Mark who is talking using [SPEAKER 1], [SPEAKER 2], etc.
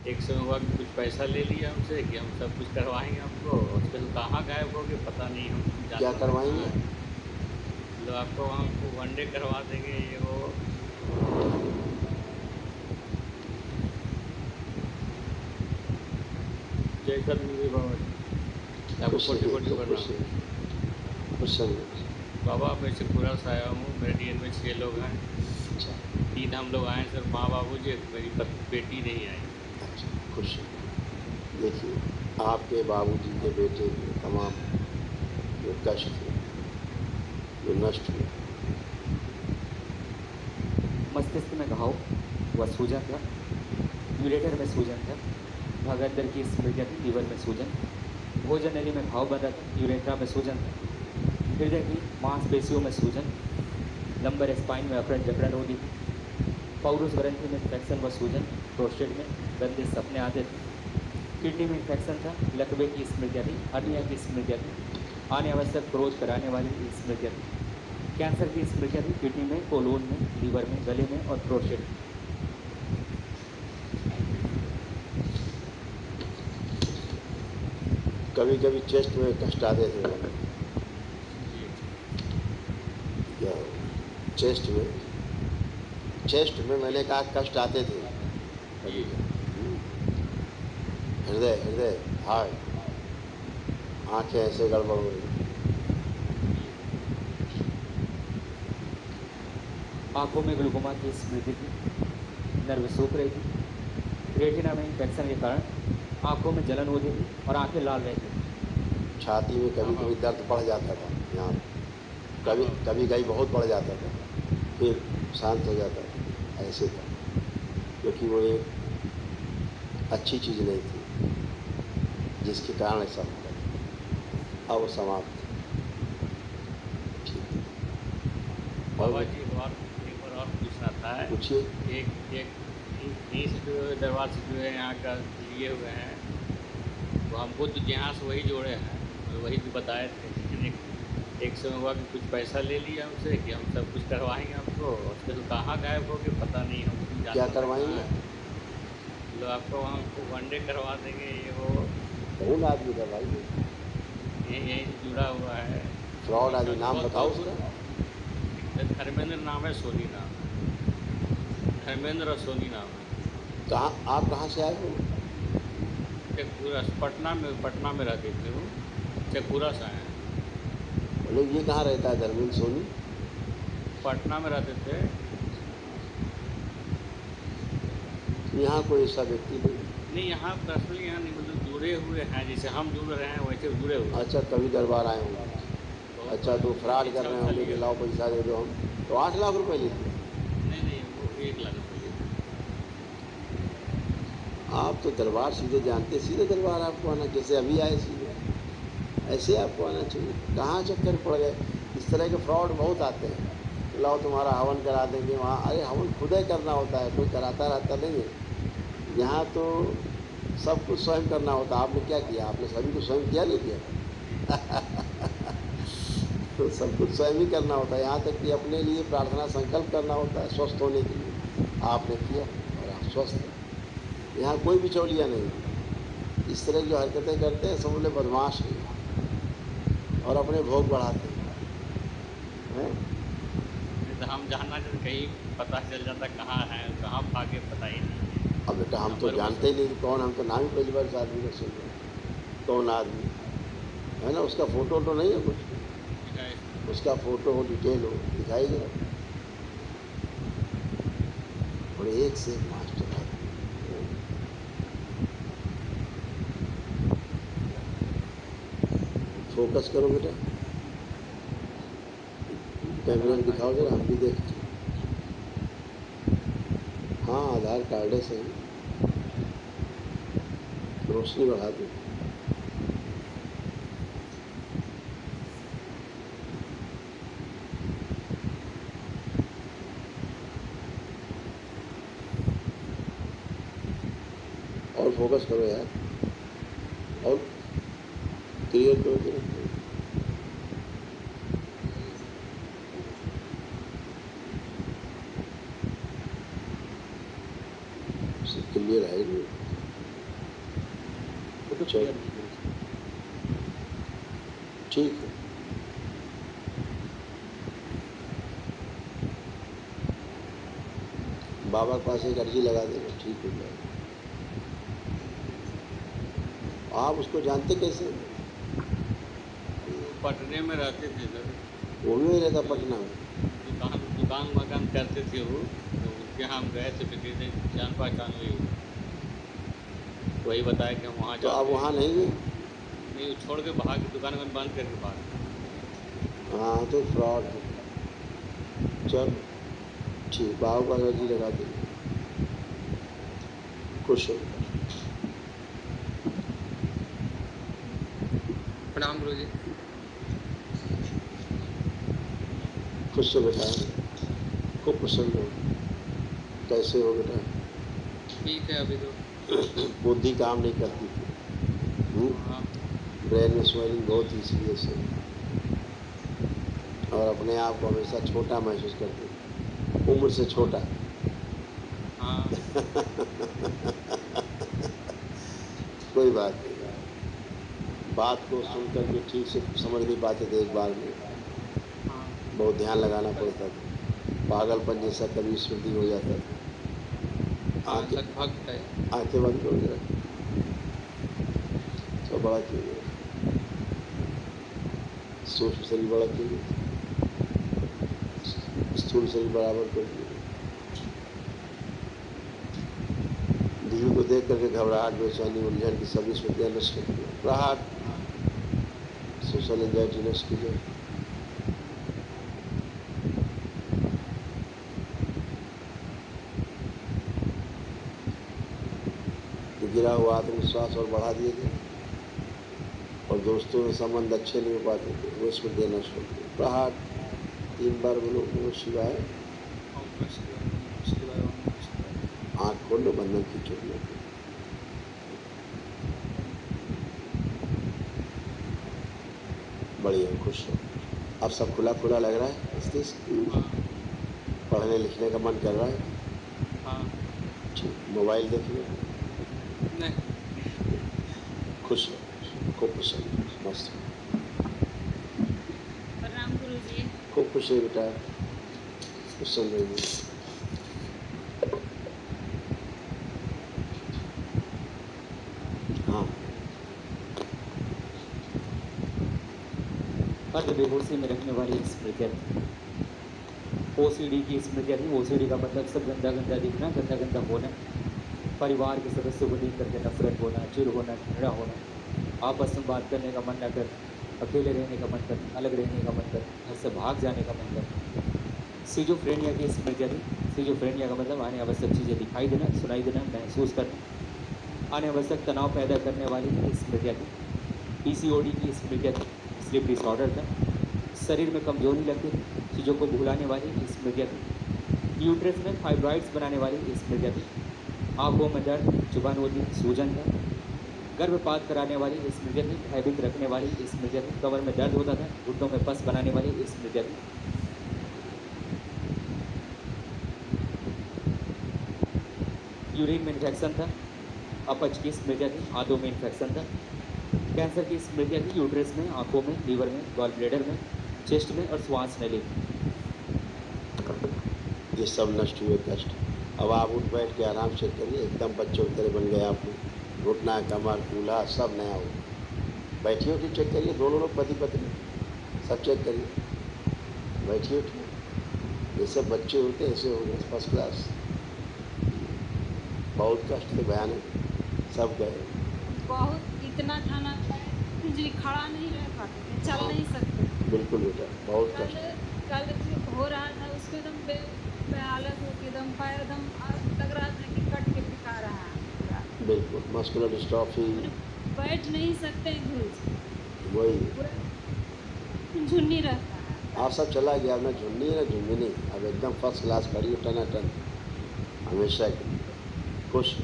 [SPEAKER 1] एक समय हुआ कि कुछ पैसा ले लिया हमसे कि हम सब कुछ करवाएँगे आपको, उसके बाद कहाँ गायब हो गए पता नहीं, हम
[SPEAKER 2] क्या
[SPEAKER 1] जानते थे कहाँ
[SPEAKER 2] करवाएंगे?
[SPEAKER 1] हैं। मतलब आपको वहाँ को वनडे करवा देंगे ये वो। जय सतगुरु बाबा जी, आपको
[SPEAKER 2] खुश रहिए,
[SPEAKER 1] कोटि-कोटि
[SPEAKER 2] खुश
[SPEAKER 1] प्रणाम।
[SPEAKER 2] रहिए, खुश रहिए।
[SPEAKER 1] बाबा मैं शेखपुरा से आया हूँ, मेरे टीम में 6 लोग हैं,
[SPEAKER 2] अच्छा,
[SPEAKER 1] 3 हम लोग आए हैं सिर्फ माँ-बाबूजी, एक मेरी बेटी नहीं आई।
[SPEAKER 2] अच्छा, खुश रहिए। देखिए, आपके बाबूजी के बेटे के तमाम जो कष्ट थे, जो नष्ट हुए,
[SPEAKER 3] मस्तिष्क में घाव व सूजन था, यूरेटर में सूजन था, भागांतर की स्मृतियाँ थी, लीवर में सूजन, भोजन नली में घाव बंधा था, यूरेट्रा में सूजन था, हृदय की मांसपेशियों में सूजन, लंबर स्पाइन में अकड़न जकड़न होती थी, पौरुष ग्रंथि में इन्फेक्शन व सूजन, प्रोस्टेट में गंदे सपने आते थे, किडनी में इन्फेक्शन था, लकवे की स्मृतियाँ थी, हर्निया की स्मृतियाँ थी, आने आवश्यक क्रोध कराने वाली स्मृतियाँ थी, कैंसर की स्मृतियाँ थी, किडनी में, कोलोन में, लीवर में, गले में और प्रोस्टेट में।
[SPEAKER 2] कभी-कभी चेस्ट में कष्ट आते थे।
[SPEAKER 1] जी।
[SPEAKER 2] क्या चेस्ट में मैंने कहा कष्ट आते थे
[SPEAKER 1] जी।
[SPEAKER 2] कभी-कभी। हृदय हृदय हार्ट, आँखें ऐसे गड़बड़ हो रही।
[SPEAKER 1] जी।
[SPEAKER 3] आंखों में ग्लूकोमा की स्मृति थी, नर्व सूख रही थी, रेटिना में इन्फेक्शन के कारण आंखों में जलन होती थी और आंखें लाल रहती थी।
[SPEAKER 2] छाती में
[SPEAKER 1] हाँ
[SPEAKER 2] कभी-कभी
[SPEAKER 1] बाबू।
[SPEAKER 2] दर्द बढ़ जाता था यहाँ,
[SPEAKER 1] हाँ
[SPEAKER 2] कभी
[SPEAKER 1] बाबू।
[SPEAKER 2] कभी कहीं बहुत बढ़ जाता था, फिर शांत हो जाता था, ऐसे था। क्योंकि वो एक अच्छी चीज़ नहीं थी, जिसके कारण ऐसा होता था। अब वो समाप्त है। ठीक है। और
[SPEAKER 1] बाबा जी एक बार और पूछना था।
[SPEAKER 2] पूछिए।
[SPEAKER 1] एक एक इस जो दरबार से जो है यहाँ का लिए हुए हैं, तो हमको तो यहाँ से वही जोड़े हैं और वही भी बताए थे, लेकिन एक समय हुआ कि कुछ पैसा ले लिया हमसे कि हम सब कुछ करवाएँगे आपको, उसके बाद कहाँ गायब हो गए पता नहीं, हम
[SPEAKER 2] क्या
[SPEAKER 1] जानते थे कहाँ
[SPEAKER 2] करवाएंगे?
[SPEAKER 1] हैं। मतलब आपको वहाँ को वनडे करवा देंगे ये वो,
[SPEAKER 2] कौन आदमी था भाई ये?
[SPEAKER 1] यहीं यहीं से जुड़ा हुआ है।
[SPEAKER 2] फ्रॉड
[SPEAKER 1] एक
[SPEAKER 2] आदमी, नाम
[SPEAKER 1] बहुत
[SPEAKER 2] बताओ
[SPEAKER 1] बहुत
[SPEAKER 2] उसका।
[SPEAKER 1] एक धर्मेंद्र नाम है, सोनी नाम है, धर्मेंद्र और सोनी नाम है।
[SPEAKER 2] आप कहाँ से आए हो?
[SPEAKER 1] शेखपुरा से, पटना में रहते थे वो, शेखपुरा से आए हैं।
[SPEAKER 2] बोले ये कहाँ रहता है धर्मेंद्र सोनी?
[SPEAKER 1] पटना में रहते थे।
[SPEAKER 2] यहाँ कोई ऐसा व्यक्ति नहीं।
[SPEAKER 1] नहीं यहाँ पर्सनली यहाँ नहीं, मतलब जुड़े हुए हैं, जैसे हम जुड़ रहे हैं वैसे जुड़े हुए हैं।
[SPEAKER 2] अच्छा, कभी दरबार आए होंगे।
[SPEAKER 1] बहुत
[SPEAKER 2] अच्छा, तो फ्रॉड कर
[SPEAKER 1] परीक्षा
[SPEAKER 2] रहे
[SPEAKER 1] उठा
[SPEAKER 2] होंगे
[SPEAKER 1] लिए
[SPEAKER 2] कि
[SPEAKER 1] हुए
[SPEAKER 2] लाओ
[SPEAKER 1] हैं।
[SPEAKER 2] पैसा दे दो, हम तो 8 लाख रुपए लेते।
[SPEAKER 1] नहीं नहीं, वो 1 लाख रुपये लिए थे।
[SPEAKER 2] आप तो दरबार सीधे जानते, सीधे दरबार आपको आना, जैसे अभी आए सीधे ऐसे आपको आना चाहिए। कहाँ चक्कर पड़ गए? इस तरह के फ्रॉड बहुत आते हैं। लाओ तुम्हारा हवन करा देंगे वहाँ, अरे हवन खुद ही करना होता है, कोई कराता रहता नहीं है। यहाँ तो सब कुछ स्वयं करना होता है। आपने क्या किया? आपने सभी को स्वयं किया नहीं किया? तो सब कुछ स्वयं ही करना होता है, यहाँ तक कि अपने लिए प्रार्थना संकल्प करना होता है स्वस्थ होने के लिए। आपने किया और आप स्वस्थ हैं। यहाँ कोई बिचौलिया नहीं। इस तरह की जो हरकतें करते हैं सब लोग बदमाश हैं और अपने भोग बढ़ाते हैं।
[SPEAKER 1] नहीं तो हम जानना चाहते, कहीं पता चल जाता कहाँ है, कहाँ भागे पता ही नहीं है।
[SPEAKER 2] अब बेटा हम तो
[SPEAKER 1] नंबर बस
[SPEAKER 2] जानते ही नहीं कि कौन, हम तो नाम ही पहली बार इस आदमी का सुन रहे हैं। कौन आदमी है ना? उसका फ़ोटो तो नहीं है कुछ?
[SPEAKER 1] शिकायत।
[SPEAKER 2] उसका फ़ोटो हो, डिटेल हो, दिखाई दे। और एक से एक मास्टर आदमी। फोकस करो बेटा, कैमरे में दिखाओ जरा, हम भी देखते। हाँ, आधार कार्ड है सही, रोशनी बढ़ा दो। और फोकस करो यार, और क्लियर करो जरा। क्लियर है नहीं। चलो ठीक है। बाबा के पास एक अर्जी लगा देना, ठीक हो जाएगा। आप उसको जानते कैसे?
[SPEAKER 1] पटने में रहते थे सर,
[SPEAKER 2] वो भी वही रहता पटना में।
[SPEAKER 1] दुकान मकान करते थे वो, तो उनके यहाँ हम गए थे, तो कहते जान पहचान हुई, वही बताया कि हम वहाँ
[SPEAKER 2] तो आप
[SPEAKER 1] जाते
[SPEAKER 2] वहाँ नहीं गए?
[SPEAKER 1] नहीं, वो छोड़ के भाग, दुकान बंद करके भाग।
[SPEAKER 2] हाँ तो फ्रॉड है। चल ठीक, बाबा का अर्जी लगा देंगे, खुश हो।
[SPEAKER 4] प्रणाम गुरु जी।
[SPEAKER 2] खुश हो बेटा, खूब प्रसन्न हो। कैसे हो बेटा?
[SPEAKER 4] ठीक है अभी तो।
[SPEAKER 2] बुद्धि काम नहीं करती थी,
[SPEAKER 4] हाँ
[SPEAKER 2] ब्रेन में स्वेलिंग बहुत ही सीरियस है, और अपने आप को हमेशा छोटा महसूस करते थे, उम्र से छोटा।
[SPEAKER 4] हाँ
[SPEAKER 2] कोई बात नहीं, बात को सुन करके ठीक से समझ नहीं पाते थे एक बार में,
[SPEAKER 4] हाँ
[SPEAKER 2] बहुत ध्यान लगाना पड़ता था, पागलपन जैसा कभी स्मृति हो जाता था।
[SPEAKER 4] हाँ
[SPEAKER 2] आंखें
[SPEAKER 4] लगभग है।
[SPEAKER 2] आंखें बंद करो जरा, तो बड़ा कीजिए, सूक्ष्म शरीर बड़ा कीजिए, स्थूल शरीर बराबर कर दिए। धीरे को देख करके घबराहट, बेचैनी, उलझन की सभी स्मृतियाँ नष्ट कर दी। घबराहट, सोशल एंजाइटी नष्ट की जाए। गिरा हुआ आत्मविश्वास और बढ़ा दिए थे, और दोस्तों में संबंध अच्छे नहीं हो पाते थे, वो स्मृतियाँ नष्ट हो गई। घबराहट 3 बार बोलो नमः शिवाय। आँख खोल लो, बंधन की चुप लो। बढ़िया, खुश हो। अब सब खुला खुला लग रहा है, पढ़ने लिखने का मन कर रहा है?
[SPEAKER 4] हाँ
[SPEAKER 2] ठीक, मोबाइल देख लो,
[SPEAKER 4] नहीं
[SPEAKER 2] खुश हो, खूब प्रसन्न हो, मस्त हो।
[SPEAKER 5] प्रणाम गुरु जी।
[SPEAKER 2] खूब खुश है बेटा, प्रसन्न रहिए। हाँ,
[SPEAKER 3] अर्ध बेहोशी में रखने वाली स्मृतियाँ, ओसीडी की स्मृतियाँ थी। ओसीडी का मतलब सब गंदा गंदा दिखना, गंदा गंदा होना, परिवार के सदस्यों को देख करके नफरत होना, चिढ़ होना, घृणा होना, आपस में बात करने का मन न कर, अकेले रहने का मन कर, अलग रहने का मन कर, घर से भाग जाने का मन कर। सिजोफ्रेनिया की स्मृतियाँ थी। सिजोफ्रेनिया का मतलब आने आवश्यक चीज़ें दिखाई देना, सुनाई देना, महसूस करना, आने आवश्यक तनाव पैदा करने वाली स्मृतियाँ थी। पीसीओडी की स्मृतियाँ थी, स्लीप डिसऑर्डर था। शरीर में कमजोरी लगती थी, चीज़ों को भुलाने वाली स्मृतियाँ थी। यूट्रस में फाइब्रॉइड्स बनाने वाली स्मृतियाँ थी। आँखों में दर्द, जुबान होती, सूजन था। गर्भपात कराने वाली स्मृतियाँ थी। भयभीत रखने वाली स्मृतियाँ थी। कमर में दर्द होता था, घुटनों में पस बनाने वाली स्मृतियाँ थी। यूरिन में इन्फेक्शन था। अपच की स्मृतियाँ थी। आंतों में इन्फेक्शन था। कैंसर की स्मृतियाँ थी। यूट्रस में, आंखों में, लीवर में, गॉल ब्लैडर में, चेस्ट में और श्वास नली में।
[SPEAKER 2] ये सब नष्ट हुए कष्ट। अब आप उठ बैठ के आराम से करिए, एकदम बच्चों की तरह बन गए आप लोग। घुटना, कमर, कूल्हा सब नया हो। बैठिए उठिए, चेक करिए, दोनों लोग पति पत्नी सब चेक करिए। बैठिए उठिए, जैसे बच्चे होते हैं ऐसे हो गए, फर्स्ट क्लास। बहुत कष्ट थे, भयानक, सब गए।
[SPEAKER 5] बहुत इतना था ना, जी खड़ा नहीं रह पाते थे, चल नहीं सकते।
[SPEAKER 2] बिल्कुल बेटा, बहुत
[SPEAKER 5] कल
[SPEAKER 2] कष्ट।
[SPEAKER 5] कल जो हो रहा था उसको एकदम बेहालत हो के एकदम पैर एकदम लग रहा था कि कट के पिटा रहा है पूरा।
[SPEAKER 2] बिल्कुल मस्कुलर डिस्ट्रॉफी।
[SPEAKER 5] बैठ नहीं सकते गुरु जी,
[SPEAKER 2] वही
[SPEAKER 5] पूरा झुन्नी रहता है।
[SPEAKER 2] आप सब चला गया, अब ना झुन्नी है ना झुन्नी, अब एकदम फर्स्ट क्लास खड़ी हो, टनाटन, हमेशा खुश।